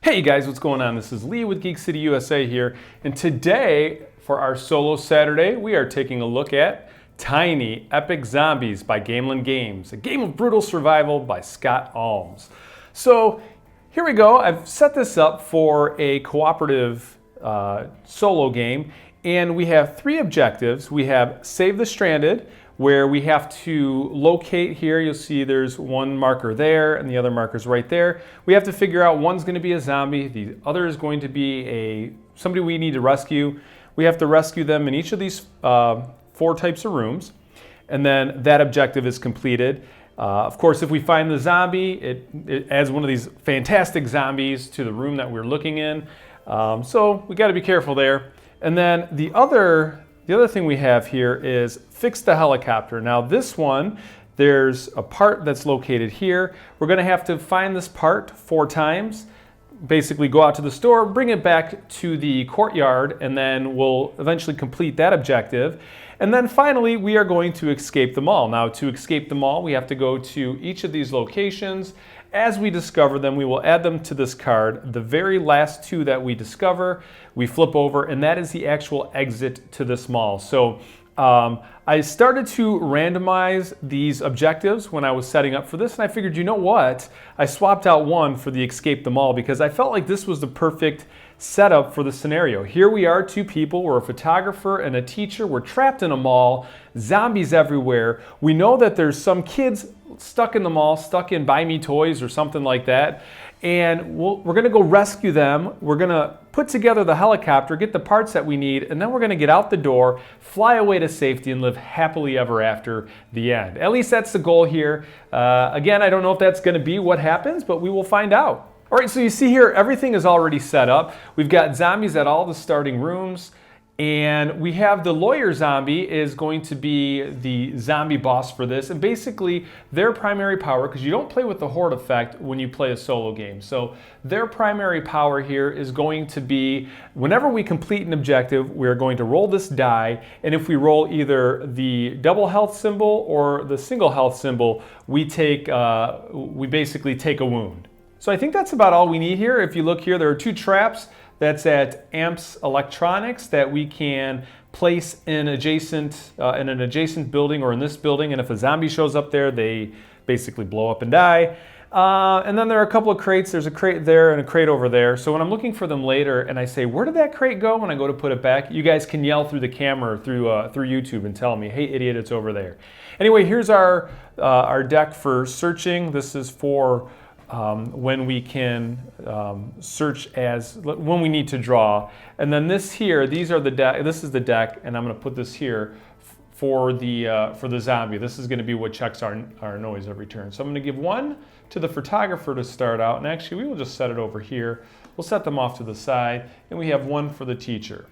Hey guys, what's going on? This is Lee with Geek City USA here, and today for our Solo Saturday, we are taking a look at Tiny Epic Zombies by Gamelin Games, a game of brutal survival by Scott Almes. So here we go. I've set this up for a cooperative solo game, and we have three objectives. We have Save the Stranded, where we have to locate here. You'll see there's one marker there and the other marker's right there. We have to figure out one's going to be a zombie, the other is going to be somebody we need to rescue. We have to rescue them in each of these four types of rooms, and then that objective is completed. Of course, if we find the zombie, it adds one of these fantastic zombies to the room that we're looking in. So we got to be careful there. And then the other thing we have here is fix the helicopter. Now this one, there's a part that's located here. We're going to have to find this part 4 times. Basically go out to the store, bring it back to the courtyard, and then we'll eventually complete that objective. And then finally, we are going to escape the mall. Now to escape the mall, we have to go to each of these locations. As we discover them, we will add them to this card. The very last 2 that we discover, we flip over, and that is the actual exit to this mall. So I started to randomize these objectives when I was setting up for this, and I figured, you know what? I swapped out one for the escape the mall because I felt like this was the perfect setup for the scenario. Here we are, 2 people. We're a photographer and a teacher. We're trapped in a mall, zombies everywhere. We know that there's some kids stuck in the mall, stuck in Buy Me Toys or something like that. And we're going to go rescue them. We're going to put together the helicopter, get the parts that we need, and then we're going to get out the door, fly away to safety, and live happily ever after the end. At least that's the goal here. Again, I don't know if that's going to be what happens, but we will find out. All right, so you see here, everything is already set up. We've got zombies at all the starting rooms. And we have the lawyer zombie is going to be the zombie boss for this. And basically their primary power, because you don't play with the horde effect when you play a solo game. So their primary power here is going to be whenever we complete an objective, we're going to roll this die. And if we roll either the double health symbol or the single health symbol, we basically take a wound. So I think that's about all we need here. If you look here, there are 2 traps. That's at Amps Electronics that we can place in an adjacent building or in this building. And if a zombie shows up there, they basically blow up and die. And then there are a couple of crates. There's a crate there and a crate over there. So when I'm looking for them later and I say, where did that crate go? When I go to put it back, you guys can yell through the camera, through YouTube and tell me, hey idiot, it's over there. Anyway, here's our deck for searching. This is for when we can search when we need to draw. And then this here, this is the deck, and I'm going to put this here for the zombie. This is going to be what checks our noise every turn. So I'm going to give 1 to the photographer to start out, and actually we will just set it over here. We'll set them off to the side, and we have 1 for the teacher.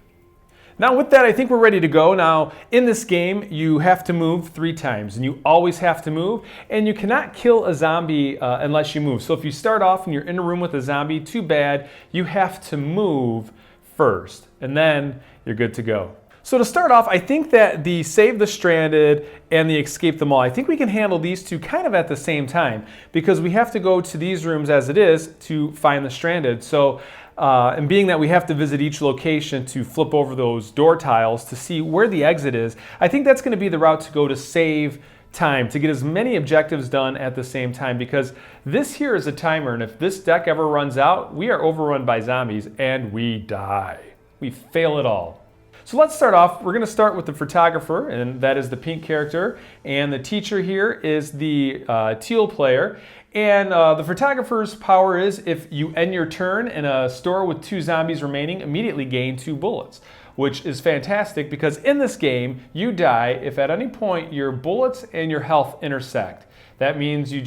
Now with that, I think we're ready to go. Now in this game, you have to move 3 times, and you always have to move, and you cannot kill a zombie unless you move. So if you start off and you're in a room with a zombie, too bad, you have to move first, and then you're good to go. So to start off, I think that the Save the Stranded and the Escape the Mall, I think we can handle these 2 kind of at the same time because we have to go to these rooms as it is to find the stranded. So and being that we have to visit each location to flip over those door tiles to see where the exit is, I think that's going to be the route to go to save time, to get as many objectives done at the same time, because this here is a timer, and if this deck ever runs out, we are overrun by zombies and we die. We fail it all. So let's start off. We're going to start with the photographer, and that is the pink character, and the teacher here is the teal player. And the photographer's power is if you end your turn in a store with 2 zombies remaining, immediately gain 2 bullets, which is fantastic because in this game, you die if at any point your bullets and your health intersect. That means you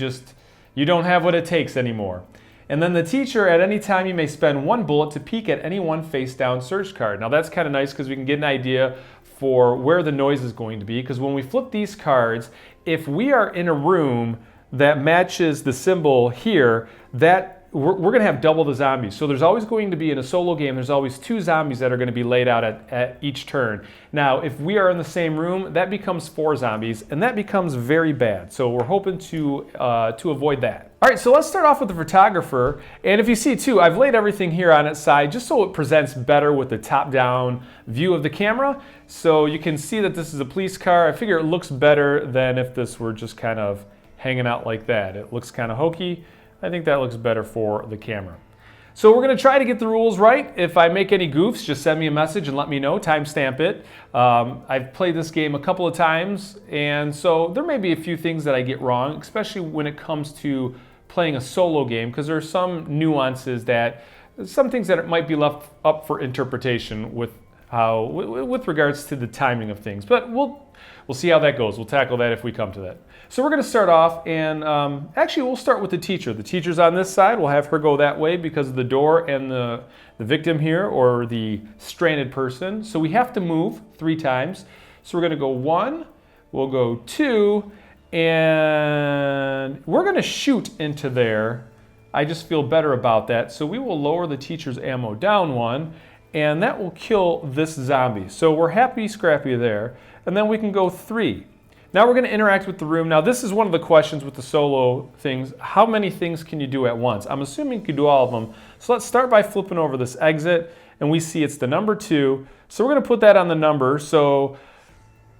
don't have what it takes anymore. And then the teacher, at any time, you may spend 1 bullet to peek at any one face-down search card. Now that's kind of nice because we can get an idea for where the noise is going to be, because when we flip these cards, if we are in a room that matches the symbol here, that we're going to have double the zombies. So there's always going to be, in a solo game, there's always 2 zombies that are going to be laid out at each turn. Now, if we are in the same room, that becomes 4 zombies, and that becomes very bad. So we're hoping to avoid that. All right, so let's start off with the photographer. And if you see too, I've laid everything here on its side just so it presents better with the top-down view of the camera. So you can see that this is a police car. I figure it looks better than if this were just kind of hanging out like that. It looks kind of hokey. I think that looks better for the camera. So we're going to try to get the rules right. If I make any goofs, just send me a message and let me know, timestamp it. I've played this game a couple of times, and so there may be a few things that I get wrong, especially when it comes to playing a solo game, because there are some nuances some things that might be left up for interpretation with regards to the timing of things. But we'll see how that goes. We'll tackle that if we come to that. So we're going to start off, and actually we'll start with the teacher. The teacher's on this side. We'll have her go that way because of the door and the victim here, or the stranded person. So we have to move 3 times. So we're going to go 1, we'll go 2, and we're going to shoot into there. I just feel better about that. So we will lower the teacher's ammo down 1, and that will kill this zombie. So we're happy scrappy there. And then we can go 3. Now we're going to interact with the room. Now this is one of the questions with the solo things. How many things can you do at once? I'm assuming you can do all of them. So let's start by flipping over this exit, and we see it's the number 2. So we're going to put that on the number. So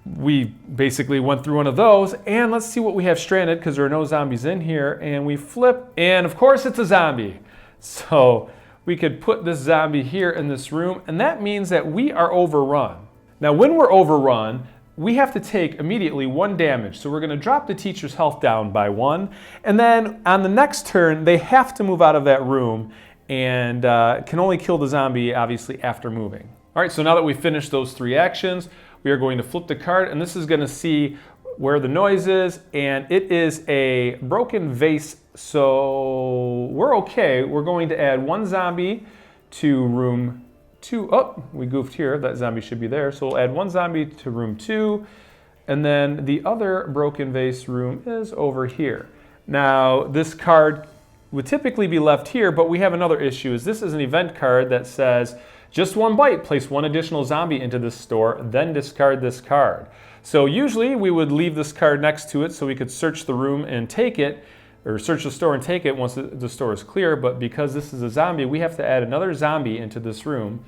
we basically went through one of those, and let's see what we have stranded because there are no zombies in here. And we flip, and of course it's a zombie. So we could put this zombie here in this room, and that means that we are overrun. Now when we're overrun, we have to take immediately 1 damage. So we're going to drop the teacher's health down by 1. And then on the next turn, they have to move out of that room and can only kill the zombie, obviously, after moving. All right, so now that we've finished those 3 actions, we are going to flip the card, and this is going to see where the noise is, and it is a broken vase. So we're okay. We're going to add 1 zombie to room 2. Oh, we goofed here. That zombie should be there. So we'll add 1 zombie to room 2. And then the other broken vase room is over here. Now, this card would typically be left here, but we have another issue. This is an event card that says, just 1 bite, place 1 additional zombie into this store, then discard this card. So usually we would leave this card next to it so we could search the room and take it, or search the store and take it once the store is clear, but because this is a zombie, we have to add another zombie into this room,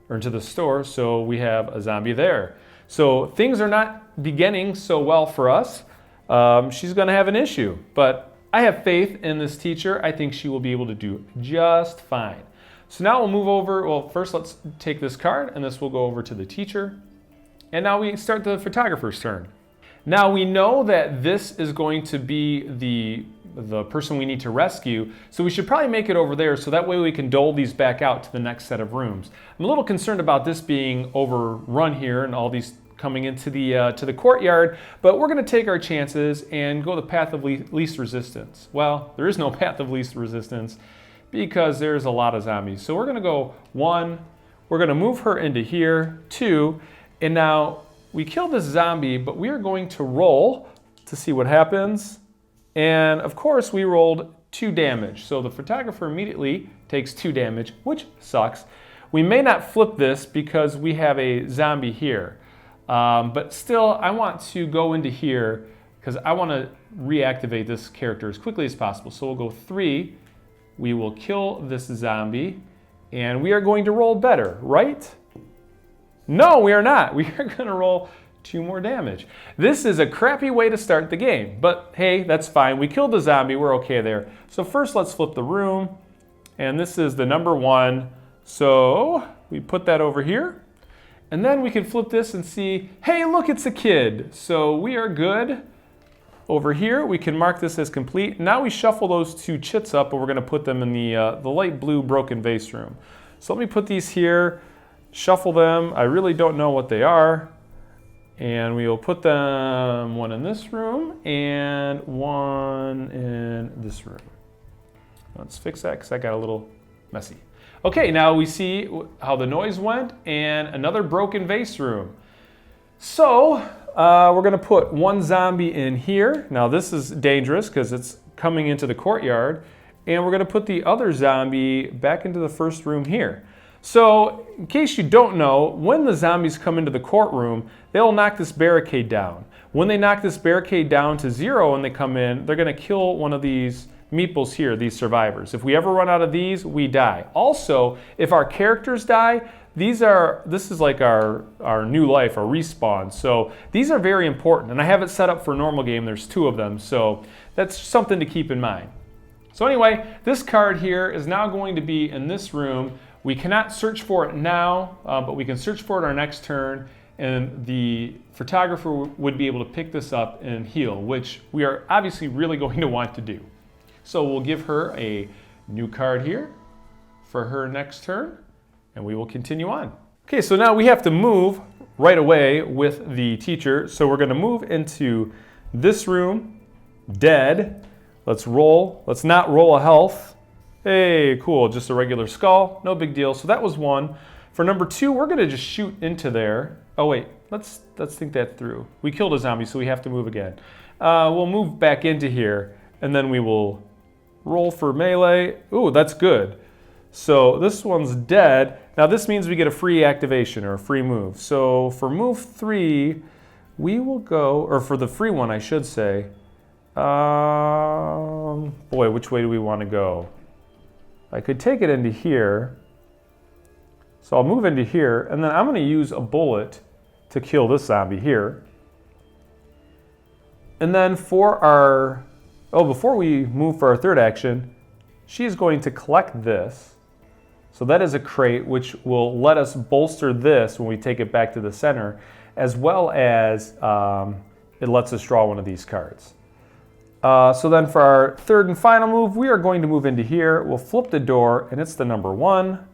or into the store, so we have a zombie there. So things are not beginning so well for us. She's going to have an issue, but I have faith in this teacher. I think she will be able to do just fine. So now we'll move over. Well, first let's take this card, and this will go over to the teacher. And now we start the photographer's turn. Now we know that this is going to be the person we need to rescue, so we should probably make it over there so that way we can dole these back out to the next set of rooms. I'm a little concerned about this being overrun here and all these coming into the courtyard, but we're going to take our chances and go the path of least resistance. Well, there is no path of least resistance because there's a lot of zombies. So we're going to go 1, we're going to move her into here, 2, and now we kill this zombie, but we are going to roll to see what happens. And of course we rolled 2 damage. So the photographer immediately takes 2 damage, which sucks. We may not flip this because we have a zombie here. But still, I want to go into here because I want to reactivate this character as quickly as possible. So we'll go 3, we will kill this zombie, and we are going to roll better, right? No, we are not. We are going to roll 2 more damage. This is a crappy way to start the game, but hey, that's fine. We killed the zombie, we're okay there. So first let's flip the room, and this is the number 1. So we put that over here, and then we can flip this and see, hey, look, it's a kid. So we are good. Over here, we can mark this as complete. Now we shuffle those 2 chits up, and we're gonna put them in the light blue broken vase room. So let me put these here, shuffle them. I really don't know what they are. And we will put them 1 in this room and 1 in this room. Let's fix that because that got a little messy. Okay, now we see how the noise went and another broken vase room. So we're going to put 1 zombie in here. Now this is dangerous because it's coming into the courtyard. And we're going to put the other zombie back into the first room here. So, in case you don't know, when the zombies come into the courtroom, they'll knock this barricade down. When they knock this barricade down to 0 and they come in, they're going to kill one of these meeples here, these survivors. If we ever run out of these, we die. Also, if our characters die, this is like our new life, our respawn. So these are very important. And I have it set up for a normal game. There's 2 of them. So that's something to keep in mind. So anyway, this card here is now going to be in this room. We cannot search for it now, but we can search for it our next turn. And the photographer would be able to pick this up and heal, which we are obviously really going to want to do. So we'll give her a new card here for her next turn, and we will continue on. Okay, so now we have to move right away with the teacher. So we're going to move into this room, dead. Let's roll. Let's not roll a health. Hey, cool, just a regular skull, no big deal. So that was 1. For number 2, we're going to just shoot into there. Oh wait, let's think that through. We killed a zombie, so we have to move again. We'll move back into here, and then we will roll for melee. Ooh, that's good. So this one's dead. Now this means we get a free activation or a free move. So for move 3, we will go, or for the free one I should say, boy, which way do we want to go? I could take it into here. So I'll move into here, and then I'm going to use a bullet to kill this zombie here. And then for our, before we move for our third action, she's going to collect this. So that is a crate, which will let us bolster this when we take it back to the center, as well as it lets us draw one of these cards. So then for our third and final move, we are going to move into here. We'll flip the door, and it's the number 1.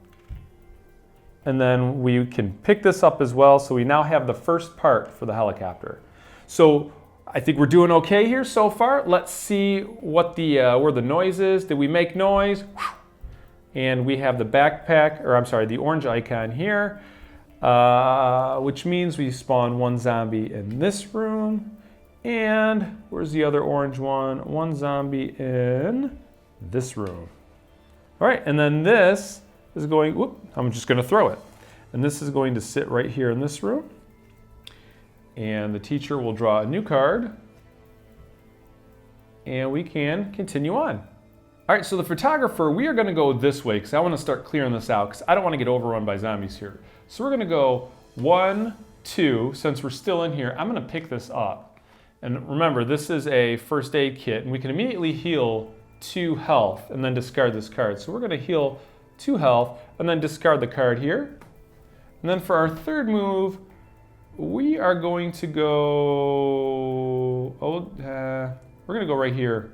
And then we can pick this up as well, so we now have the first part for the helicopter. So I think we're doing okay here so far. Let's see what where the noise is. Did we make noise? And we have the backpack, or I'm sorry, the orange icon here, which means we spawn 1 zombie in this room. And where's the other orange one? 1 zombie in this room. All right, and then this is going, whoop, I'm just going to throw it. And this is going to sit right here in this room. And the teacher will draw a new card. And we can continue on. All right, so the photographer, we are going to go this way because I want to start clearing this out because I don't want to get overrun by zombies here. So we're going to go 1, 2. Since we're still in here, I'm going to pick this up. And remember, this is a first aid kit, and we can immediately heal 2 health and then discard this card. So we're going to heal 2 health and then discard the card here. And then for our third move, we are going to go, we're going to go right here.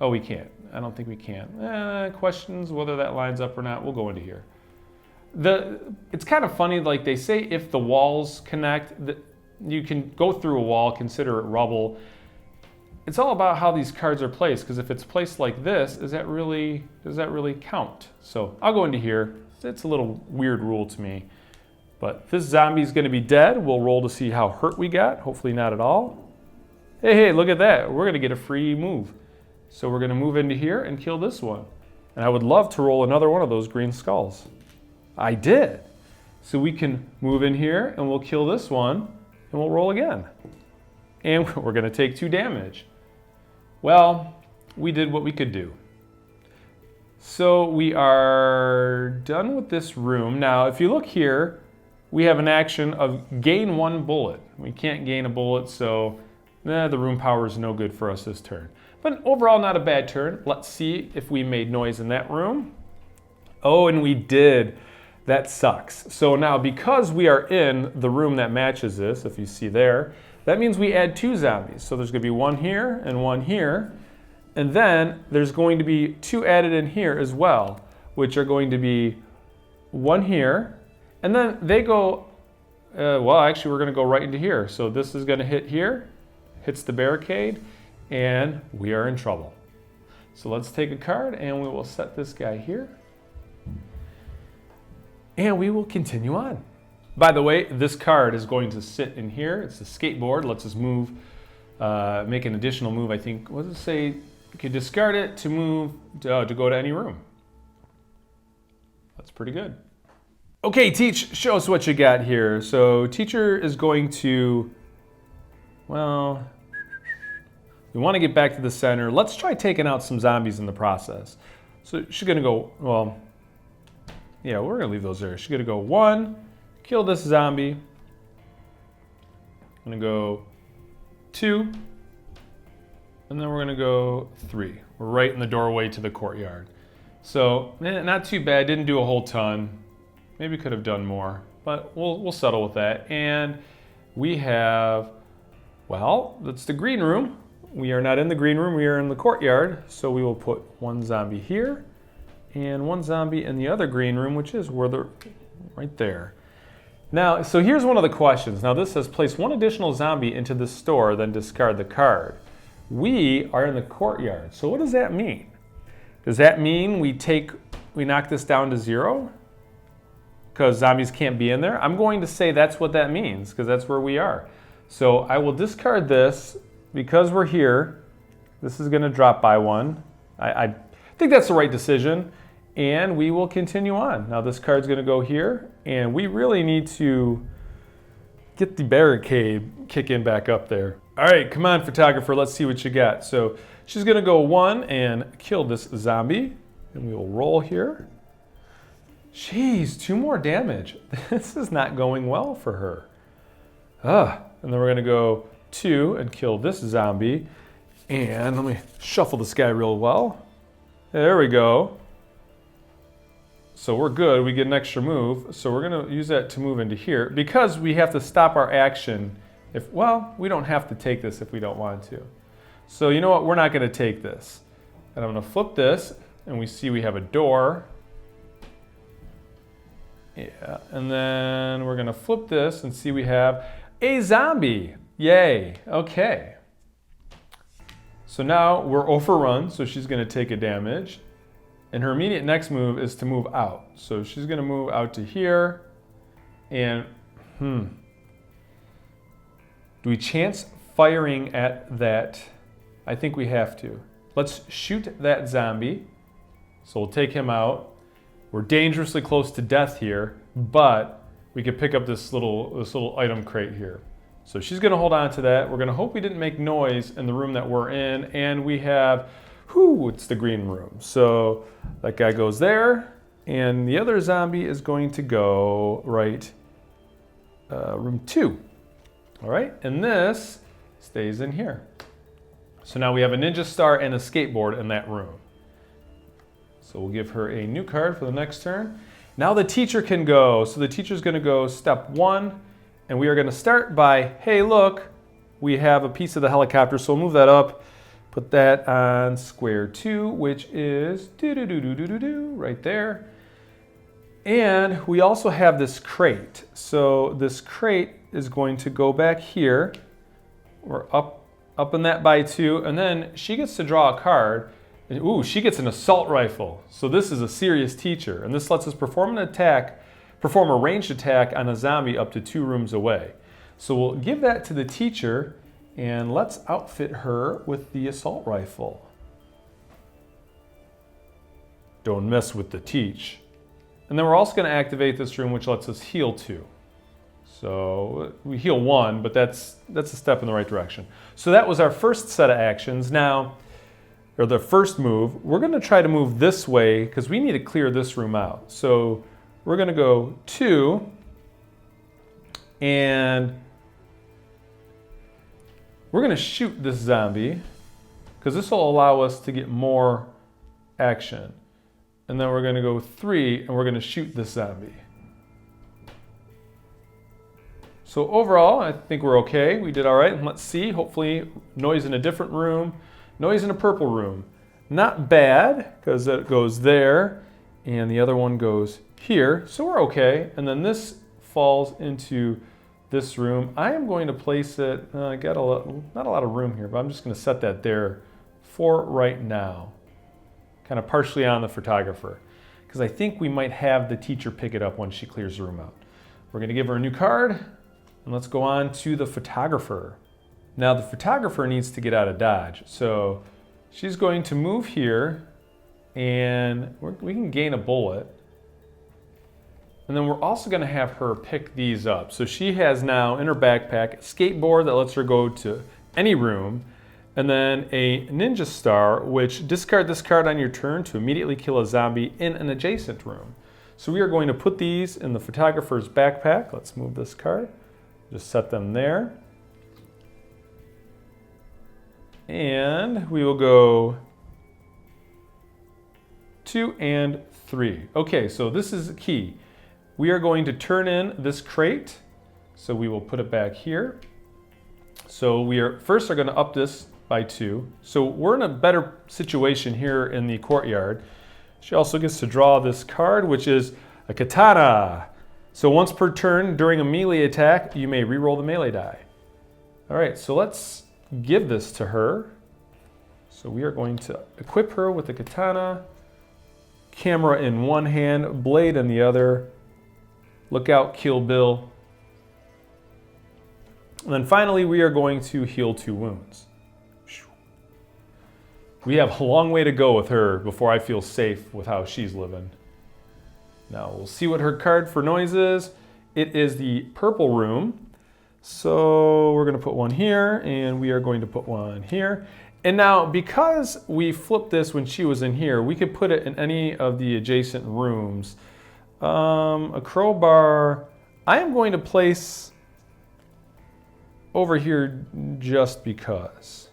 Oh, we can't. I don't think we can. Questions whether that lines up or not. We'll go into here. It's kind of funny, like they say if the walls connect, you can go through a wall, consider it rubble. It's all about how these cards are placed, because if it's placed like this, does that really count? So I'll go into here. It's a little weird rule to me. But this zombie is going to be dead. We'll roll to see how hurt we got. Hopefully not at all. Hey, look at that. We're going to get a free move. So we're going to move into here and kill this one. And I would love to roll another one of those green skulls. I did. So we can move in here and we'll kill this one and we'll roll again. And we're going to take 2 damage. Well, we did what we could do. So we are done with this room. Now, if you look here, we have an action of gain 1 bullet. We can't gain a bullet, so the room power is no good for us this turn. But overall, not a bad turn. Let's see if we made noise in that room. Oh, and we did. That sucks. So now, because we are in the room that matches this, if you see there, that means we add 2 zombies. So there's going to be 1 here and 1 here. And then there's going to be 2 added in here as well, which are going to be 1 here. And then they go, well, actually, we're going to go right into here. So this is going to hit here, hits the barricade, and we are in trouble. So let's take a card, and we will set this guy here. And we will continue on. By the way, this card is going to sit in here. It's a skateboard. Lets us move, make an additional move, I think. What does it say? you can discard it to move to go to any room. That's pretty good. Okay, Teach, show us what you got here. So teacher is going to, well, we want to get back to the center. Let's try taking out some zombies in the process. So she's gonna go, well, yeah, we're gonna leave those there. She's gonna go 1, kill this zombie. I'm gonna go 2, and then we're gonna go 3. We're right in the doorway to the courtyard. So, not too bad, didn't do a whole ton. Maybe could have done more, but we'll settle with that. And we have, well, that's the green room. We are not in the green room, we are in the courtyard. So we will put 1 zombie here and 1 zombie in the other green room, which is where they're right there. Now, so here's one of the questions. Now this says place 1 additional zombie into the store, then discard the card. We are in the courtyard. So what does that mean? Does that mean we knock this down to 0? Because zombies can't be in there? I'm going to say that's what that means, because that's where we are. So I will discard this. Because we're here, this is gonna drop by 1. I think that's the right decision, and we will continue on. Now this card's gonna go here, and we really need to get the barricade kicking back up there. All right, come on, photographer, let's see what you got. So she's gonna go 1 and kill this zombie, and we will roll here. Jeez, 2 more damage. This is not going well for her. And then we're gonna go 2 and kill this zombie. And let me shuffle this guy real well. There we go. So we're good, we get an extra move. So we're gonna use that to move into here because we have to stop our action well, we don't have to take this if we don't want to. So you know what, we're not gonna take this. And I'm gonna flip this and we see we have a door. Yeah, and then we're gonna flip this and see we have a zombie. Yay, okay. So now we're overrun, so she's gonna take a damage. And her immediate next move is to move out. So she's gonna move out to here. And, do we chance firing at that? I think we have to. Let's shoot that zombie. So we'll take him out. We're dangerously close to death here, but we could pick up this little item crate here. So she's gonna hold on to that. We're gonna hope we didn't make noise in the room that we're in, and we have, it's the green room. So that guy goes there, and the other zombie is going to go right, room 2. All right, and this stays in here. So now we have a ninja star and a skateboard in that room. So we'll give her a new card for the next turn. Now the teacher can go. So the teacher's gonna go step 1, and we are gonna start by, hey look, we have a piece of the helicopter, so we'll move that up, put that on square 2, which is right there. And we also have this crate. So this crate is going to go back here. We're up in that by 2, and then she gets to draw a card. And, she gets an assault rifle. So this is a serious teacher, and this lets us perform a ranged attack on a zombie up to 2 rooms away. So we'll give that to the teacher, and let's outfit her with the assault rifle. Don't mess with the teach. And then we're also going to activate this room, which lets us heal 2. So we heal 1, but that's a step in the right direction. So that was our first set of actions. Now, or the first move, we're gonna try to move this way because we need to clear this room out. So we're gonna go 2, and we're gonna shoot this zombie because this will allow us to get more action. And then we're gonna go 3, and we're gonna shoot this zombie. So overall, I think we're okay. We did all right. And let's see, hopefully noise in a different room. Noise in a purple room. Not bad, because that goes there, and the other one goes here, so we're okay. And then this falls into this room. I am going to place it, I got not a lot of room here, but I'm just gonna set that there for right now. Kind of partially on the photographer, because I think we might have the teacher pick it up when she clears the room out. We're gonna give her a new card, and let's go on to the photographer. Now the photographer needs to get out of Dodge, so she's going to move here, and we can gain a bullet. And then we're also going to have her pick these up. So she has now in her backpack a skateboard that lets her go to any room, and then a ninja star, which discard this card on your turn to immediately kill a zombie in an adjacent room. So we are going to put these in the photographer's backpack. Let's move this card. Just set them there. And we will go 2 and 3. Okay, so this is key. We are going to turn in this crate. So we will put it back here. So we are first going to up this by 2. So we're in a better situation here in the courtyard. She also gets to draw this card, which is a katana. So once per turn during a melee attack, you may reroll the melee die. All right, so let's give this to her. So we are going to equip her with the katana, camera in one hand, blade in the other. Look out, Kill Bill. And then finally, we are going to heal 2 wounds. We have a long way to go with her before I feel safe with how she's living. Now we'll see what her card for noise is. It is the purple room. So we're going to put one here, and we are going to put one here. And now, because we flipped this when she was in here, we could put it in any of the adjacent rooms. A crowbar, I am going to place over here just because.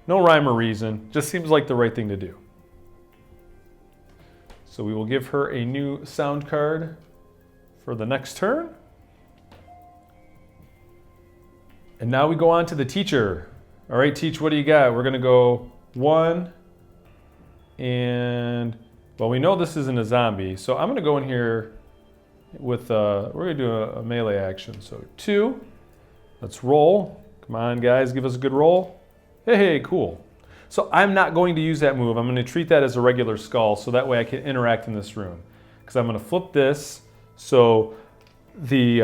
No rhyme or reason, just seems like the right thing to do. So we will give her a new sound card for the next turn. And now we go on to the teacher. All right, Teach, what do you got? We're gonna go 1, and well, we know this isn't a zombie, so I'm gonna go in here with, we're gonna do a melee action. So 2, let's roll. Come on, guys, give us a good roll. Hey, cool. So I'm not going to use that move. I'm gonna treat that as a regular skull, so that way I can interact in this room. Because I'm gonna flip this, so the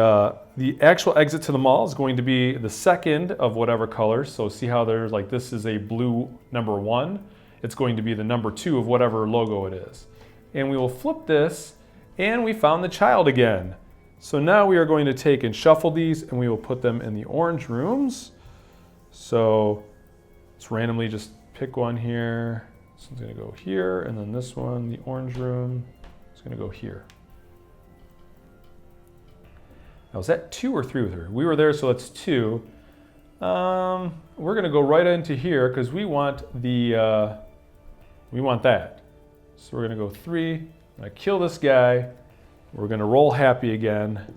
actual exit to the mall is going to be the second of whatever color. So see how there's like, this is a blue number 1. It's going to be the number 2 of whatever logo it is. And we will flip this, and we found the child again. So now we are going to take and shuffle these, and we will put them in the orange rooms. So let's randomly just pick one here. This one's gonna go here, and then this one, the orange room, is gonna go here. Now, was that 2 or 3 with her? We were there, so that's 2. We're gonna go right into here because we want the we want that. So we're gonna go 3. I'm gonna kill this guy. We're gonna roll happy again.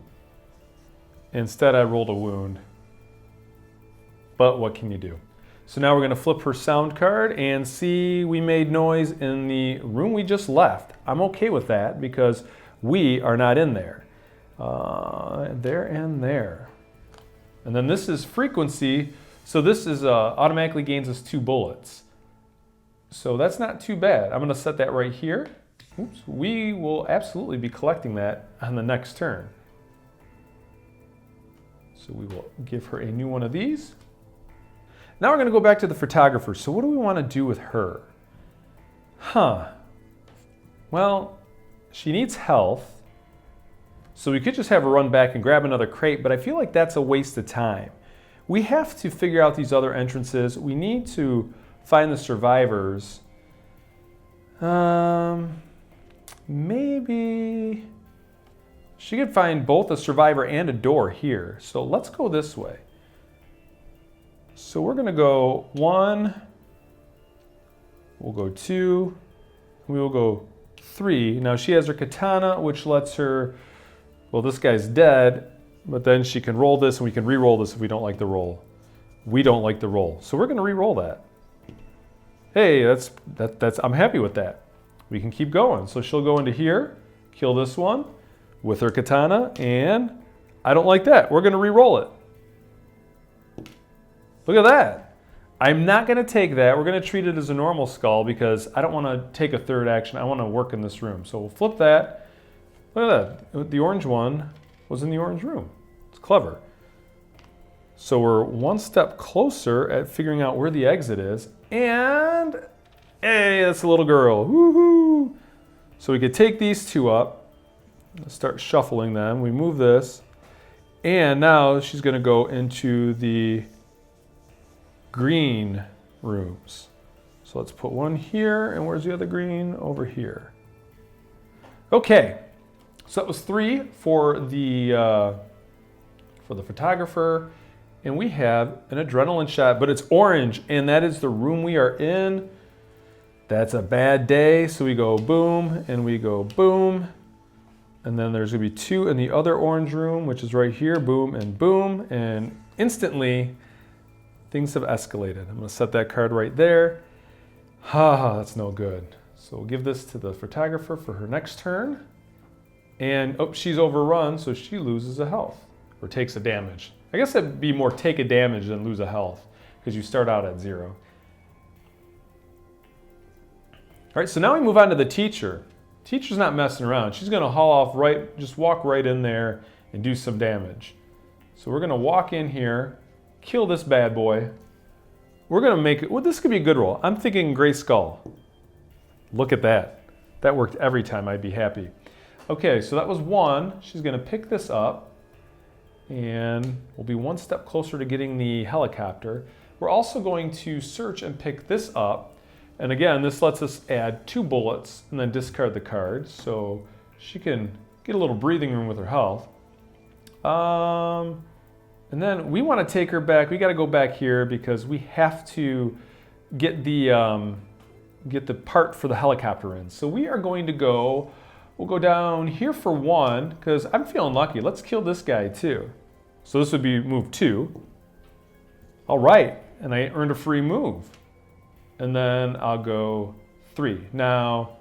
Instead, I rolled a wound. But what can you do? So now we're gonna flip her sound card and see we made noise in the room we just left. I'm okay with that because we are not in there. There and there. And then this is frequency. So this is automatically gains us 2 bullets. So that's not too bad. I'm gonna set that right here. Oops. We will absolutely be collecting that on the next turn. So we will give her a new one of these. Now we're gonna go back to the photographer. So what do we wanna do with her? Well, she needs health. So we could just have her run back and grab another crate, but I feel like that's a waste of time. We have to figure out these other entrances. We need to find the survivors. Maybe she could find both a survivor and a door here. So let's go this way. So we're gonna go 1, we'll go 2, we will go 3. Now she has her katana, which lets her, well, this guy's dead, but then she can roll this and we can re-roll this if we don't like the roll. We don't like the roll, so we're gonna re-roll that. Hey, that's I'm happy with that. We can keep going. So she'll go into here, kill this one with her katana, and I don't like that. We're gonna re-roll it. Look at that. I'm not gonna take that. We're gonna treat it as a normal skull because I don't wanna take a third action. I wanna work in this room. So we'll flip that. Look at that. The orange one was in the orange room. It's clever. So we're one step closer at figuring out where the exit is. And, hey, that's a little girl. Woohoo! So we could take these two up. Let's start shuffling them. We move this. And now she's going to go into the green rooms. So let's put one here. And where's the other green? Over here. Okay. So that was 3 for the photographer. And we have an adrenaline shot, but it's orange. And that is the room we are in. That's a bad day. So we go boom and we go boom. And then there's going to be 2 in the other orange room, which is right here, boom and boom. And instantly, things have escalated. I'm going to set that card right there. That's no good. So we'll give this to the photographer for her next turn. And, oh, she's overrun, so she loses a health, or takes a damage. I guess it'd be more take a damage than lose a health, because you start out at 0. All right, so now we move on to the teacher. Teacher's not messing around. She's going to haul off right, just walk right in there and do some damage. So we're going to walk in here, kill this bad boy. We're going to make it, well, this could be a good roll. I'm thinking Gray Skull. Look at that. That worked every time. I'd be happy. Okay, so that was 1. She's going to pick this up, and we'll be one step closer to getting the helicopter. We're also going to search and pick this up. And again, this lets us add 2 bullets and then discard the card, so she can get a little breathing room with her health. And then we want to take her back. We got to go back here because we have to get the part for the helicopter in. So we are going to go, we'll go down here for 1 because I'm feeling lucky. Let's kill this guy too. So this would be move 2. All right, and I earned a free move. And then I'll go 3. Now,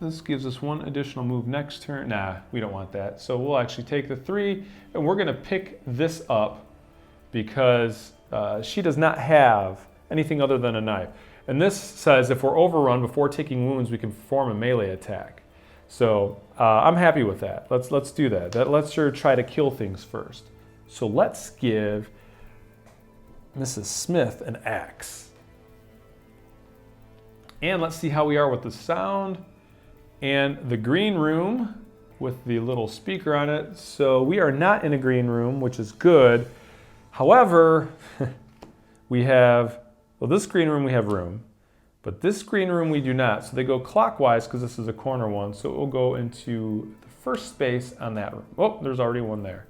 this gives us 1 additional move next turn. Nah, we don't want that. So we'll actually take the 3, and we're gonna pick this up because she does not have anything other than a knife. And this says if we're overrun before taking wounds, we can perform a melee attack. So I'm happy with that. Let's do that. That lets her try to kill things first. So let's give Mrs. Smith an axe. And let's see how we are with the sound and the green room with the little speaker on it. So we are not in a green room, which is good. However, we have, well, this green room we have room, but this green room we do not. So they go clockwise because this is a corner one. So it will go into the first space on that room. Oh, there's already one there.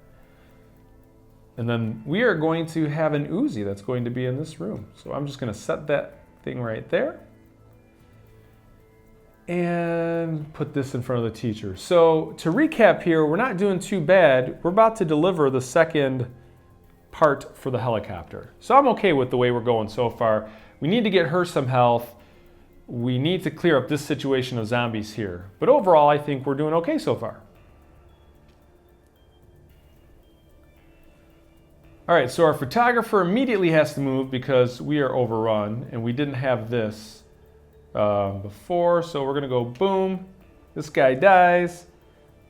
And then we are going to have an Uzi that's going to be in this room. So I'm just going to set that thing right there. And put this in front of the teacher. So to recap here, we're not doing too bad. We're about to deliver the second part for the helicopter. So I'm okay with the way we're going so far. We need to get her some health. We need to clear up this situation of zombies here. But overall, I think we're doing okay so far. All right, so our photographer immediately has to move because we are overrun and we didn't have this before, so we're gonna go boom. This guy dies.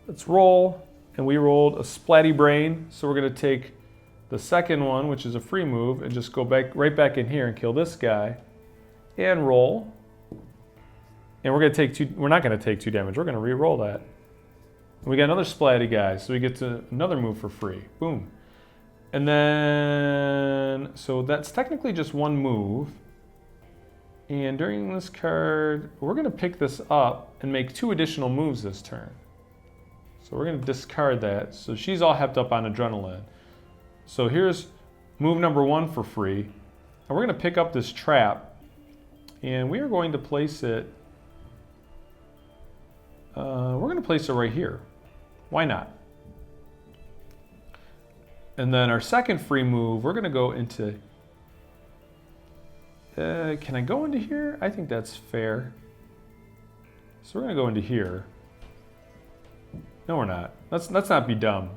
Let's roll, and we rolled a splatty brain. So we're gonna take the second one, which is a free move, and just go back right back in here and kill this guy, and roll. And we're gonna take 2. We're not gonna take 2 damage. We're gonna re-roll that. And we got another splatty guy, so we get to another move for free. Boom. And then, so that's technically just 1 move. And during this card, we're going to pick this up and make 2 additional moves this turn. So we're going to discard that. So she's all hepped up on adrenaline. So here's move number 1 for free. And we're going to pick up this trap. And we are going to place it, right here. Why not? And then our second free move, we're going to go into... can I go into here? I think that's fair. So we're gonna go into here. No, we're not. Let's not be dumb.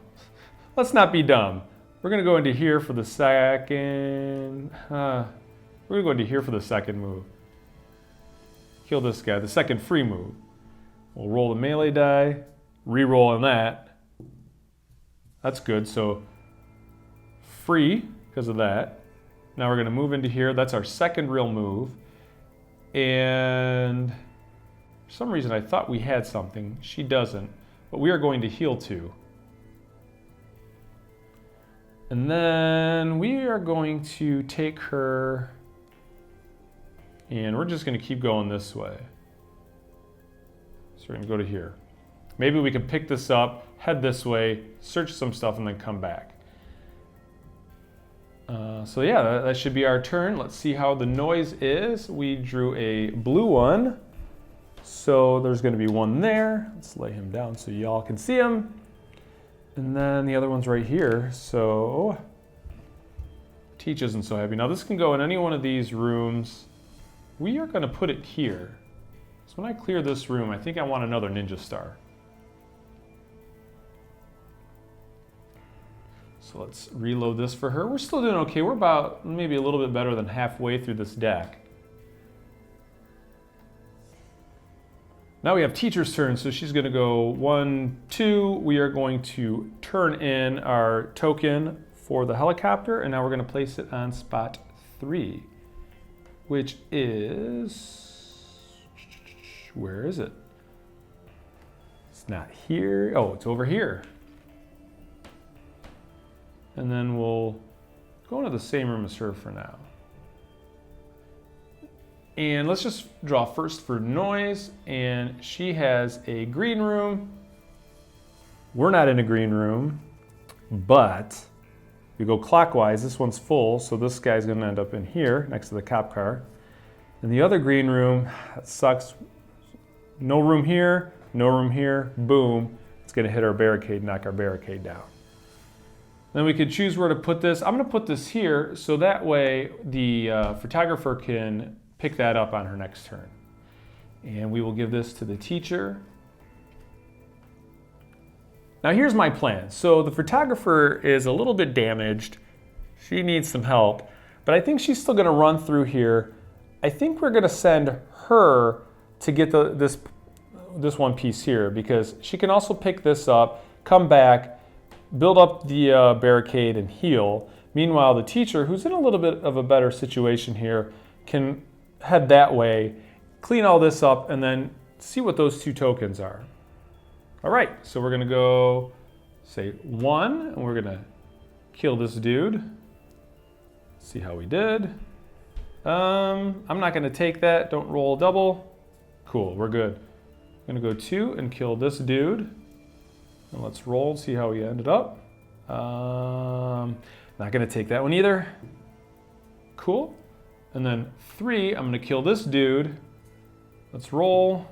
Let's not be dumb. We're gonna go into here for the second. We're gonna go into here for the second move. Kill this guy. The second free move. We'll roll the melee die. Re-roll on that. That's good. So free because of that. Now we're going to move into here. That's our second real move. And for some reason I thought we had something. She doesn't. But we are going to heal 2. And then we are going to take her, and we're just going to keep going this way. So we're going to go to here. Maybe we can pick this up, head this way, search some stuff, and then come back. So yeah, that should be our turn. Let's see how the noise is. We drew a blue one. So there's going to be one there. Let's lay him down so y'all can see him. And then the other one's right here. So Teach isn't so happy. Now this can go in any one of these rooms. We are going to put it here. So when I clear this room, I think I want another ninja star. So let's reload this for her. We're still doing okay. We're about maybe a little bit better than halfway through this deck. Now we have Teacher's turn, so she's going to go 1, 2. We are going to turn in our token for the helicopter, and now we're going to place it on spot 3, which is... Where is it? It's not here. Oh, it's over here. And then we'll go into the same room as her for now. And let's just draw first for noise. And she has a green room. We're not in a green room, but we go clockwise. This one's full, so this guy's gonna end up in here next to the cop car. And the other green room, that sucks. No room here, no room here, boom. It's gonna hit our barricade, knock our barricade down. Then we could choose where to put this. I'm gonna put this here so that way the photographer can pick that up on her next turn. And we will give this to the teacher. Now here's my plan. So the photographer is a little bit damaged. She needs some help, but I think she's still gonna run through here. I think we're gonna send her to get this one piece here because she can also pick this up, come back, build up the barricade and heal. Meanwhile, the teacher, who's in a little bit of a better situation here, can head that way, clean all this up, and then see what those 2 tokens are. All right, so we're gonna go say 1, and we're gonna kill this dude. See how we did. I'm not gonna take that, don't roll double. Cool, we're good. I'm gonna go 2 and kill this dude. And let's roll, see how we ended up. Not gonna take that one either. Cool. And then 3, I'm gonna kill this dude. Let's roll.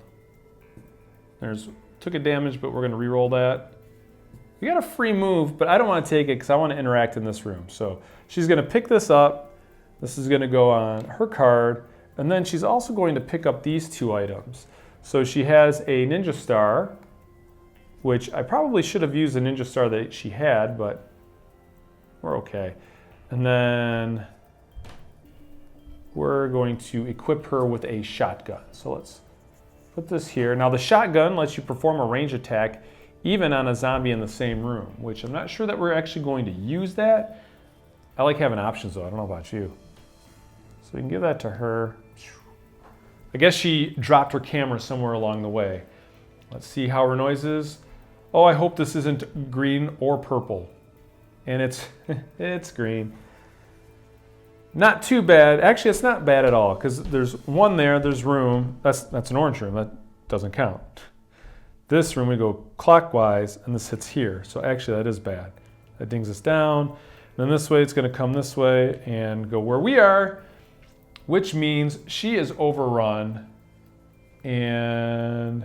Took a damage, but we're gonna re-roll that. We got a free move, but I don't wanna take it because I wanna interact in this room. So she's gonna pick this up. This is gonna go on her card. And then she's also going to pick up these 2 items. So she has a ninja star, which I probably should have used the ninja star that she had, but we're okay. And then we're going to equip her with a shotgun. So let's put this here. Now the shotgun lets you perform a range attack even on a zombie in the same room, which I'm not sure that we're actually going to use that. I like having options though, I don't know about you. So we can give that to her. I guess she dropped her camera somewhere along the way. Let's see how her noise is. Oh, I hope this isn't green or purple. And it's green. Not too bad. Actually, it's not bad at all because there's one there, there's room. That's an orange room, that doesn't count. This room, we go clockwise and this hits here. So actually that is bad. That dings us down. Then this way, it's gonna come this way and go where we are, which means she is overrun and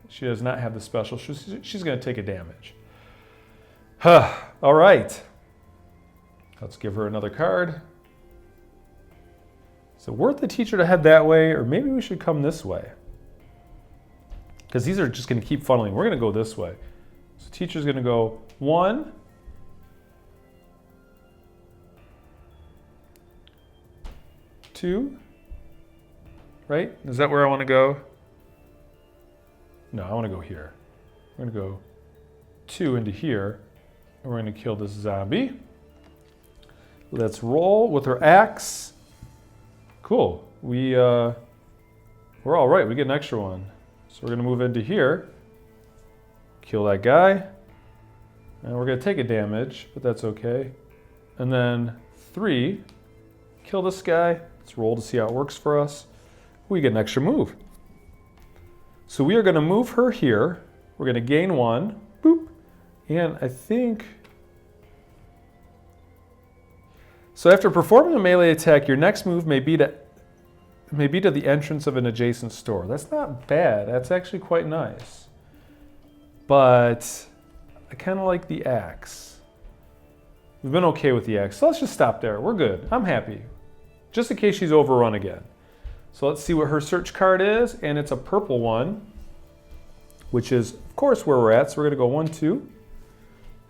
she does not have the special. She's gonna take a damage. All right, let's give her another card. Is it worth the teacher to head that way, or maybe we should come this way? Because these are just gonna keep funneling. We're gonna go this way. So teacher's gonna go 1, 2, right? Is that where I want to go? No, I want to go here. We're going to go 2 into here, and we're going to kill this zombie. Let's roll with her axe. Cool. We're all right. We get an extra one. So we're going to move into here. Kill that guy. And we're going to take a damage, but that's okay. And then 3. Kill this guy. Let's roll to see how it works for us. We get an extra move. So we are going to move her here. We're going to gain 1. Boop. And I think... So after performing a melee attack, your next move may be to the entrance of an adjacent store. That's not bad. That's actually quite nice. But I kind of like the axe. We've been okay with the axe. So let's just stop there. We're good. I'm happy. Just in case she's overrun again. So let's see what her search card is. And it's a purple one, which is, of course, where we're at. So we're going to go 1, 2.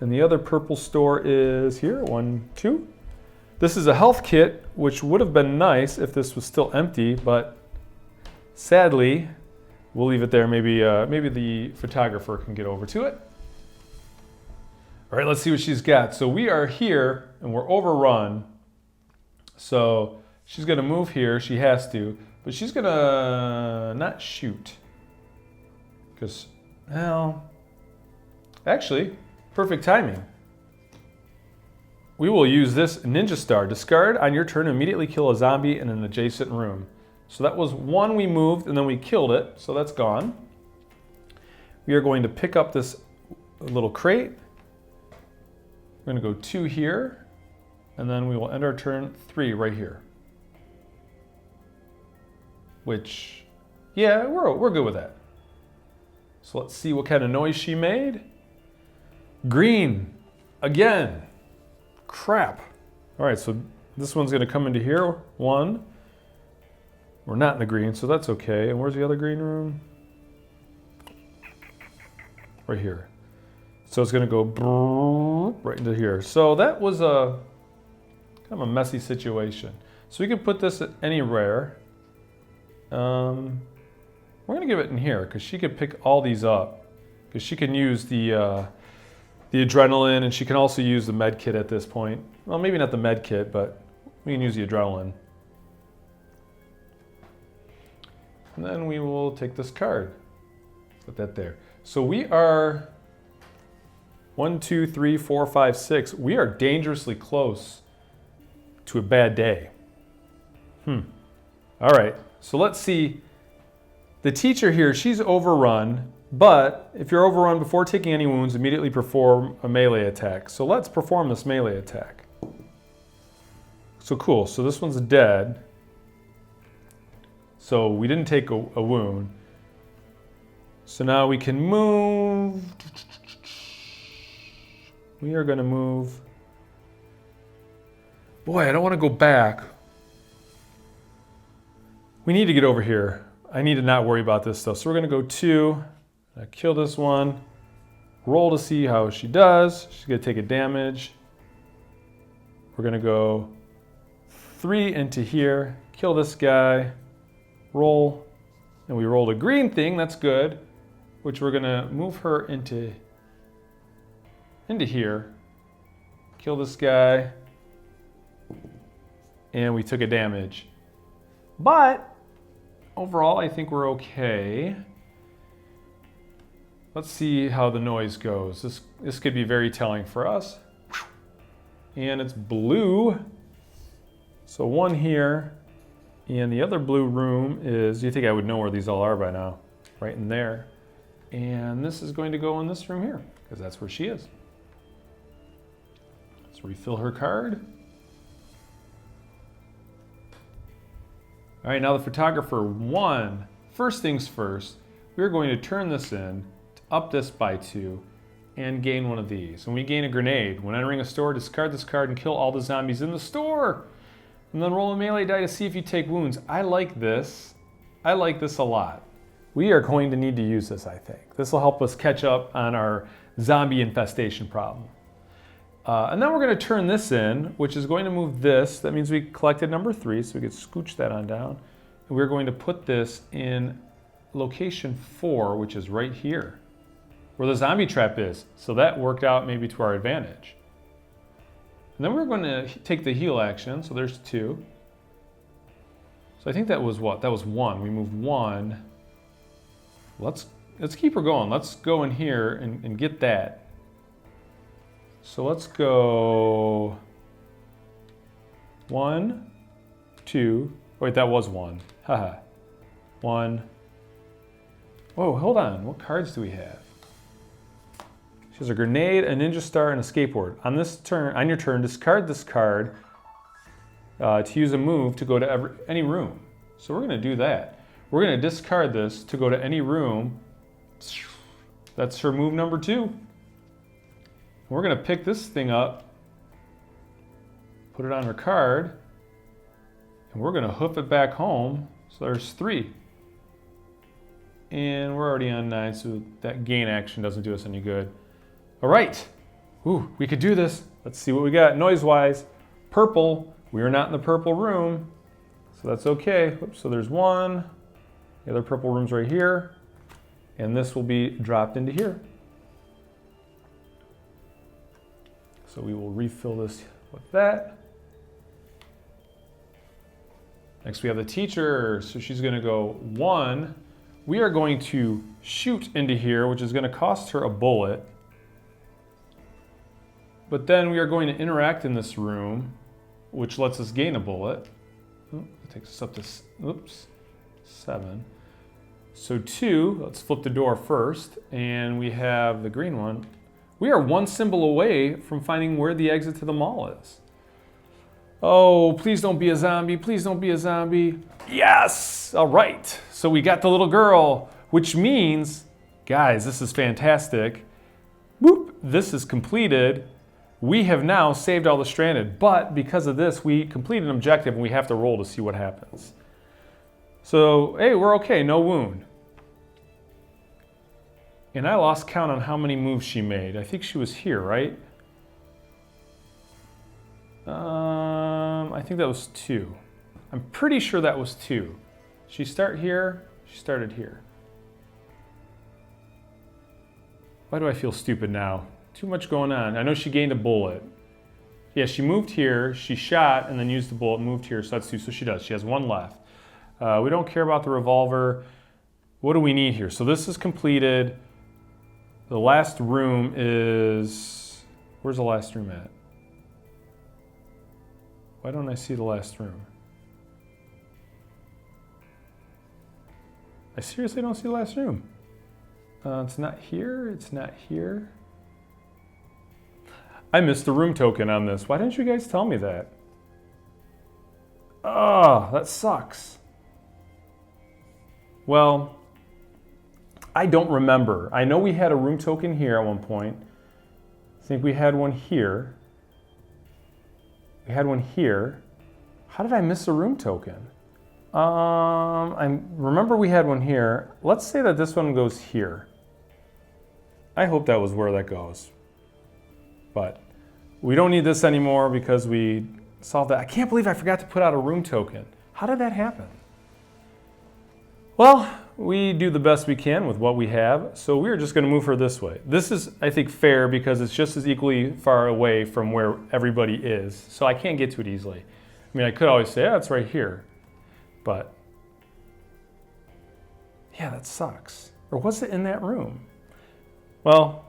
And the other purple store is here, 1, 2. This is a health kit, which would have been nice if this was still empty, but sadly, we'll leave it there. Maybe the photographer can get over to it. All right, let's see what she's got. So we are here, and we're overrun. So she's going to move here. She has to, but she's going to not shoot. Because, well, actually, perfect timing. We will use this Ninja Star. Discard on your turn, immediately kill a zombie in an adjacent room. So that was 1 we moved, and then we killed it, so that's gone. We are going to pick up this little crate. We're going to go 2 here, and then we will end our turn 3 right here. Which, yeah, we're good with that. So let's see what kind of noise she made. Green, again. Crap. All right, so this one's going to come into here. 1. We're not in the green, so that's okay. And where's the other green room? Right here. So it's going to go right into here. So that was a kind of a messy situation. So we can put this at anywhere. We're going to give it in here because she could pick all these up. Because she can use the adrenaline, and she can also use the med kit at this point. Well, maybe not the med kit, but we can use the adrenaline. And then we will take this card. Put that there. So we are 1, 2, 3, 4, 5, 6. We are dangerously close to a bad day. All right, so let's see. The teacher here, she's overrun. But if you're overrun before taking any wounds, immediately perform a melee attack. So let's perform this melee attack. So cool, so this one's dead. So we didn't take a wound. So now we can move. We are going to move. Boy, I don't want to go back. We need to get over here. I need to not worry about this stuff. So we're going to go 2. I kill this one, roll to see how she does. She's going to take a damage. We're going to go 3 into here, kill this guy, roll, and we rolled a green thing, that's good, which we're going to move her into here, kill this guy, and we took a damage. But overall, I think we're okay. Let's see how the noise goes. This could be very telling for us. And it's blue. So 1 here. And the other blue room is, you think I would know where these all are by now. Right in there. And this is going to go in this room here, because that's where she is. Let's refill her card. All right, now the photographer 1. First things first, we're going to turn this in, up this by 2, and gain one of these. And we gain a grenade. When entering a store, discard this card and kill all the zombies in the store. And then roll a melee die to see if you take wounds. I like this. I like this a lot. We are going to need to use this, I think. This will help us catch up on our zombie infestation problem. And then we're going to turn this in, which is going to move this. That means we collected number 3, so we could scooch that on down. And we're going to put this in location 4, which is right here, where the zombie trap is. So that worked out maybe to our advantage. And then we're going to take the heal action, so there's 2. So I think that was what? That was 1. We moved 1. Let's keep her going. Let's go in here and get that. So let's go 1, 2. Wait, that was 1. Haha. 1. Whoa, hold on. What cards do we have? She has a grenade, a ninja star, and a skateboard. On your turn, discard this card to use a move to go to any room. So we're going to do that. We're going to discard this to go to any room. That's her move number 2. We're going to pick this thing up, put it on her card, and we're going to hoof it back home. So there's 3. And we're already on 9, so that gain action doesn't do us any good. All right. Ooh, we could do this. Let's see what we got noise-wise. Purple. We are not in the purple room, so that's okay. Oops, so there's 1. The other purple room's right here. And this will be dropped into here. So we will refill this with that. Next we have the teacher. So she's going to go 1. We are going to shoot into here, which is going to cost her a bullet. But then we are going to interact in this room, which lets us gain a bullet. It takes us up to 7. So 2, let's flip the door first, and we have the green one. We are 1 symbol away from finding where the exit to the mall is. Oh, please don't be a zombie, please don't be a zombie. Yes! All right, so we got the little girl, which means, guys, this is fantastic. Whoop, this is completed. We have now saved all the stranded, but because of this, we complete an objective and we have to roll to see what happens. So, hey, we're okay, no wound. And I lost count on how many moves she made. I think she was here, right? I think that was 2. I'm pretty sure that was 2. She start here, she started here. Why do I feel stupid now? Too much going on. I know she gained a bullet. Yeah, she moved here, she shot, and then used the bullet, moved here, so that's 2. So she does. She has 1 left. We don't care about the revolver. What do we need here? So this is completed. The last room is... Where's the last room at? Why don't I see the last room? I seriously don't see the last room. It's not here, it's not here. I missed the room token on this. Why didn't you guys tell me that? Oh, that sucks. Well, I don't remember. I know we had a room token here at one point. I think we had one here. We had one here. How did I miss a room token? I remember we had one here. Let's say that this one goes here. I hope that was where that goes. But we don't need this anymore because we solved that. I can't believe I forgot to put out a room token. How did that happen? Well, we do the best we can with what we have, so we're just going to move her this way. This is, I think, fair because it's just as equally far away from where everybody is, so I can't get to it easily. I mean, I could always say, yeah, it's right here, but yeah, that sucks. Or was it in that room? Well,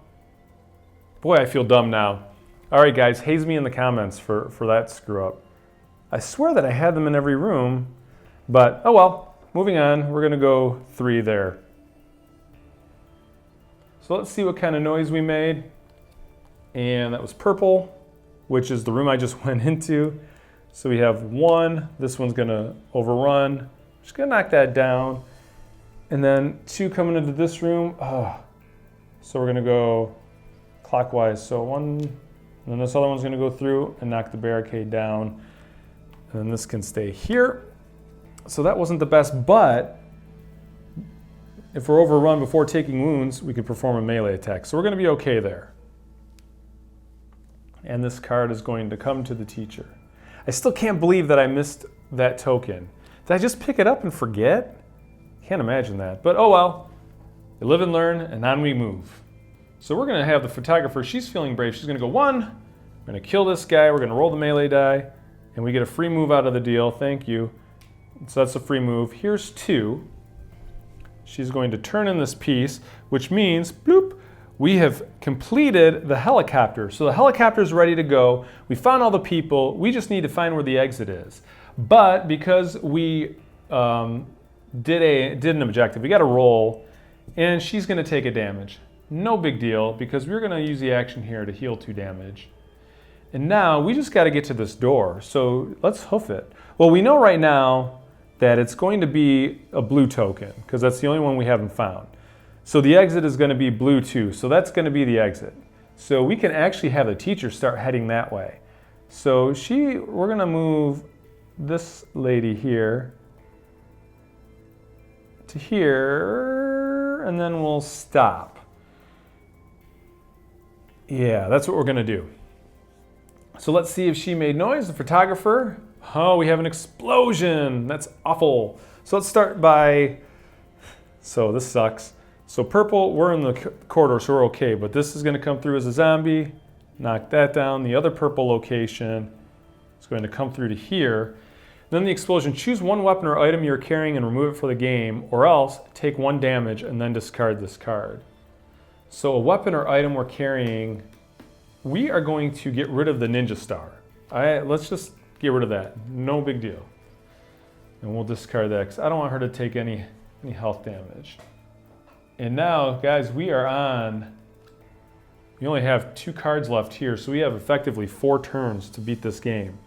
boy, I feel dumb now. All right, guys, haze me in the comments for that screw up. I swear that I had them in every room, but oh well. Moving on, we're gonna go 3 there. So let's see what kind of noise we made. And that was purple, which is the room I just went into. So we have 1, this one's gonna overrun. Just gonna knock that down. And then 2 coming into this room. So we're gonna go clockwise. So 1, and then this other one's gonna go through and knock the barricade down. And then this can stay here. So that wasn't the best, but if we're overrun before taking wounds, we could perform a melee attack. So we're going to be okay there. And this card is going to come to the teacher. I still can't believe that I missed that token. Did I just pick it up and forget? Can't imagine that. But oh well. You live and learn, and on we move. So we're going to have the photographer. She's feeling brave. She's going to go 1, We're gonna kill this guy, we're gonna roll the melee die, and we get a free move out of the deal, thank you. So that's a free move. Here's 2. She's going to turn in this piece, which means, bloop, we have completed the helicopter. So the helicopter is ready to go. We found all the people. We just need to find where the exit is. But because we did an objective, we got to roll, and she's going to take a damage. No big deal, because we're going to use the action here to heal 2 damage. And now we just got to get to this door. So let's hoof it. Well, we know right now that it's going to be a blue token, because that's the only one we haven't found. So the exit is going to be blue too, so that's going to be the exit. So we can actually have the teacher start heading that way. So we're going to move this lady here to here, and then we'll stop. Yeah, that's what we're going to do. So let's see if she made noise, the photographer. Oh, we have an explosion. That's awful. So let's start by, so this sucks. So purple, we're in the corridor, so we're okay, but this is going to come through as a zombie. Knock that down. The other purple location is going to come through to here. Then the explosion, choose one weapon or item you're carrying and remove it for the game, or else take 1 damage and then discard this card. So a weapon or item we're carrying, we are going to get rid of the ninja star. Let's just get rid of that. No big deal. And we'll discard that because I don't want her to take any health damage. And now, guys, we only have 2 cards left here, so we have effectively 4 turns to beat this game.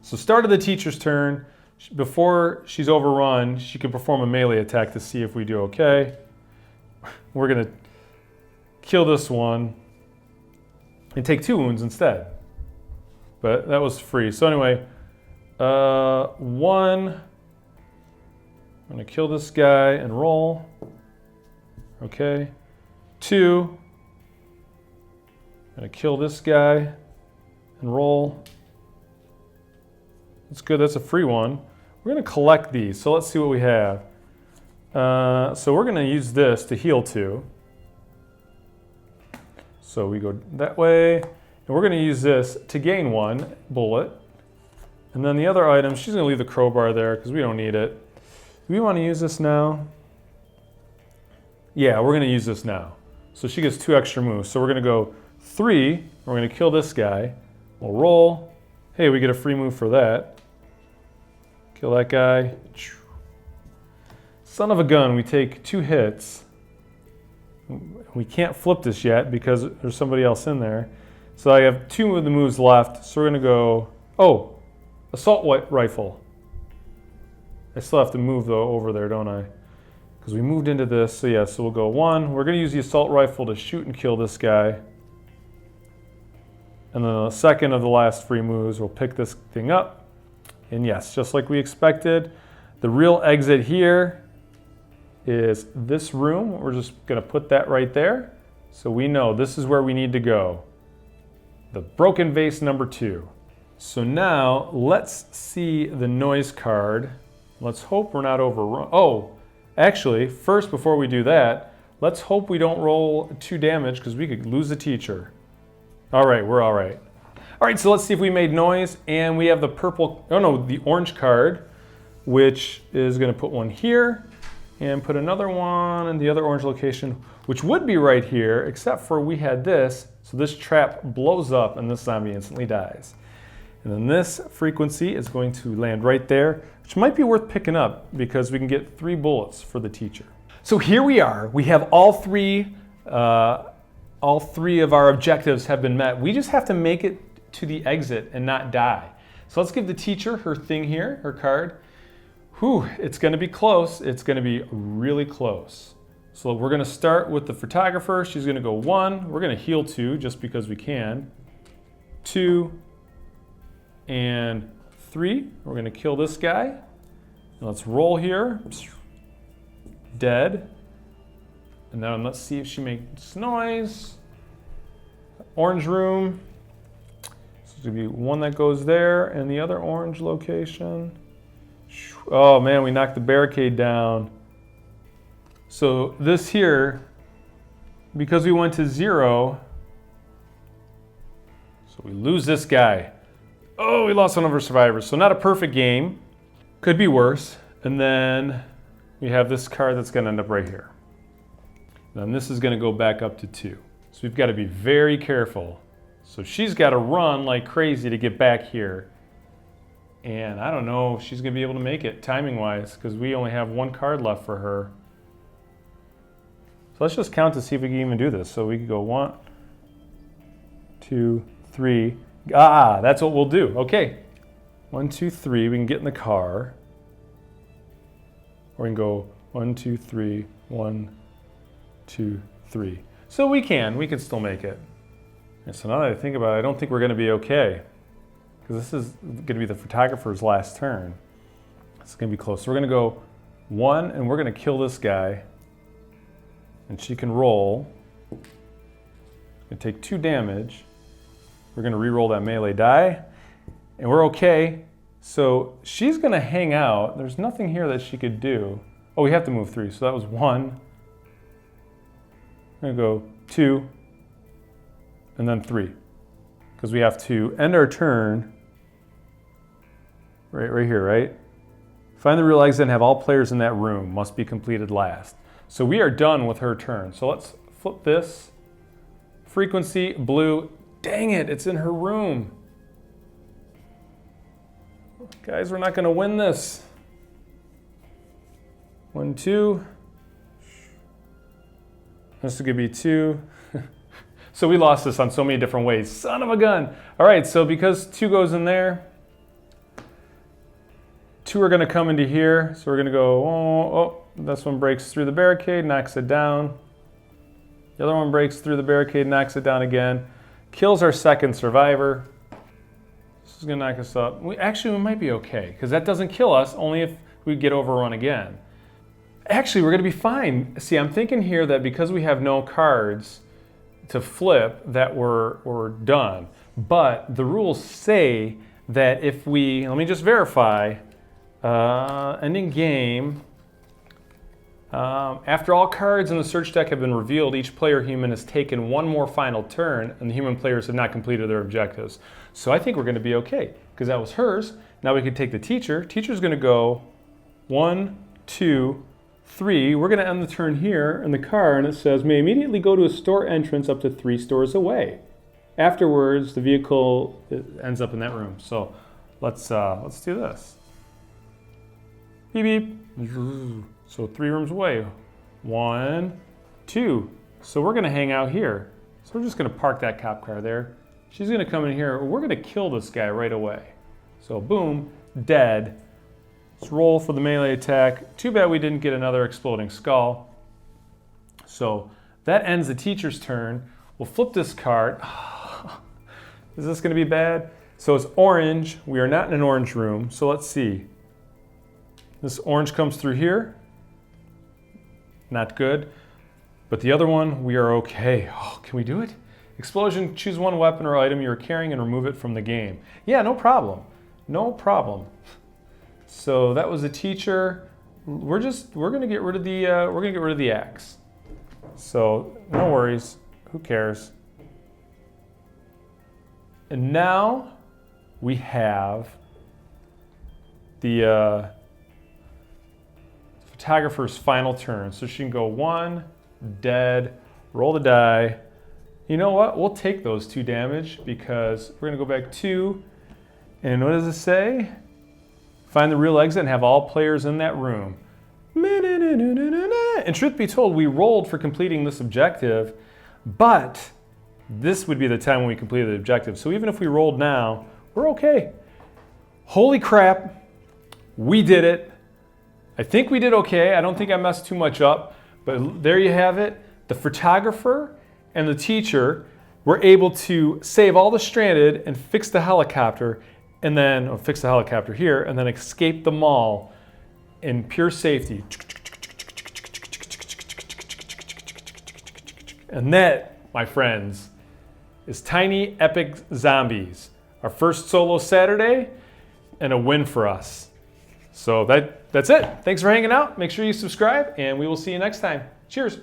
So start of the teacher's turn. Before she's overrun, she can perform a melee attack to see if we do okay. We're going to kill this one and take 2 wounds instead. But that was free. So anyway, 1, I'm going to kill this guy and roll. Okay. 2, I'm going to kill this guy and roll. That's good, that's a free one. We're going to collect these, so let's see what we have. So we're going to use this to heal 2. So we go that way, and we're going to use this to gain 1 bullet. And then the other item, she's going to leave the crowbar there because we don't need it. Do we want to use this now? Yeah, we're going to use this now. So she gets 2 extra moves. So we're going to go 3, we're going to kill this guy. We'll roll. Hey, we get a free move for that. Kill that guy. Son of a gun, we take 2 hits. We can't flip this yet because there's somebody else in there. So I have 2 of the moves left. So we're going to go, assault rifle. I still have to move though over there, don't I? Because we moved into this. So yeah, so we'll go 1. We're going to use the assault rifle to shoot and kill this guy. And then the second of the last free moves, we'll pick this thing up. And yes, just like we expected, the real exit here is this room. We're just going to put that right there. So we know this is where we need to go. The broken vase number 2. So now let's see the noise card. Let's hope we're not overrun. Oh, actually, first before we do that, let's hope we don't roll 2 damage because we could lose the teacher. All right, we're all right. All right, so let's see if we made noise, and we have the the orange card, which is going to put 1 here and put another one in the other orange location, which would be right here, except for we had this, so this trap blows up and this zombie instantly dies. And then this frequency is going to land right there, which might be worth picking up because we can get 3 bullets for the teacher. So here we are. We have all three of our objectives have been met. We just have to make it to the exit and not die. So let's give the teacher her thing here, her card. Whew, it's going to be close. It's going to be really close. So we're going to start with the photographer. She's going to go 1. We're going to heal 2 just because we can. 2 and 3. We're going to kill this guy. And let's roll here. Dead. And then let's see if she makes noise. Orange room. So it's going to be 1 that goes there and the other orange location. Oh man, we knocked the barricade down. So this here, because we went to 0, So we lose this guy. Oh, we lost one of our survivors. So not a perfect game. Could be worse. And then we have this card that's going to end up right here. Then this is going to go back up to 2. So we've got to be very careful. So she's got to run like crazy to get back here. And I don't know if she's going to be able to make it timing-wise because we only have 1 card left for her. So let's just count to see if we can even do this. So we could go 1, 2, 3. Ah, that's what we'll do. Okay. 1, 2, 3. We can get in the car. Or we can go 1, 2, 3, 1, 2, 3. So we can still make it. And so now that I think about it, I don't think we're going to be okay. Because this is going to be the photographer's last turn. It's going to be close. So we're going to go 1, and we're going to kill this guy. And she can roll. And take 2 damage. We're going to re-roll that melee die. And we're okay. So she's going to hang out. There's nothing here that she could do. Oh, we have to move 3. So that was 1. I'm going to go 2. And then 3. Because we have to end our turn right here, right? Find the real exit and have all players in that room. Must be completed last. So we are done with her turn. So let's flip this. Frequency, blue. Dang it, it's in her room. Guys, we're not going to win this. 1, 2. This is going to be 2. So we lost this on so many different ways. Son of a gun. All right, so because 2 goes in there, 2 are going to come into here. So we're going to go, oh, this one breaks through the barricade, knocks it down. The other one breaks through the barricade, knocks it down again. Kills our second survivor. This is going to knock us up. We might be okay, because that doesn't kill us, only if we get overrun again. Actually, we're going to be fine. See, I'm thinking here that because we have no cards to flip, that we're done. But the rules say that if we, let me just verify, ending game, after all cards in the search deck have been revealed, each player human has taken 1 more final turn, and the human players have not completed their objectives. So I think we're going to be okay, because that was hers. Now we can take the teacher. Teacher's going to go 1, 2, 3. We're going to end the turn here in the car, and it says, may immediately go to a store entrance up to 3 stores away. Afterwards, the vehicle ends up in that room. So let's do this. Beep, beep. So 3 rooms away. 1, 2. So we're going to hang out here. So we're just going to park that cop car there. She's going to come in here. We're going to kill this guy right away. So boom, dead. Let's roll for the melee attack. Too bad we didn't get another exploding skull. So that ends the teacher's turn. We'll flip this card. Is this going to be bad? So it's orange. We are not in an orange room. So let's see. This orange comes through here. Not good. But the other one, we are okay. Oh, can we do it? Explosion, choose 1 weapon or item you're carrying and remove it from the game. Yeah, no problem. No problem. So that was the teacher. We're gonna get rid of the axe. So no worries. Who cares? And now we have the photographer's final turn. So she can go 1, dead, roll the die. You know what? We'll take those 2 damage because we're going to go back 2. And what does it say? Find the real exit and have all players in that room. And truth be told, we rolled for completing this objective, but this would be the time when we completed the objective. So even if we rolled now, we're okay. Holy crap, we did it. I think we did okay. I don't think I messed too much up, but there you have it. The photographer and the teacher were able to save all the stranded and fix the helicopter, and then fix the helicopter here, and then escape the mall in pure safety. And that, my friends, is Tiny Epic Zombies. Our first solo Saturday and a win for us. So that's it. Thanks for hanging out. Make sure you subscribe, and we will see you next time. Cheers.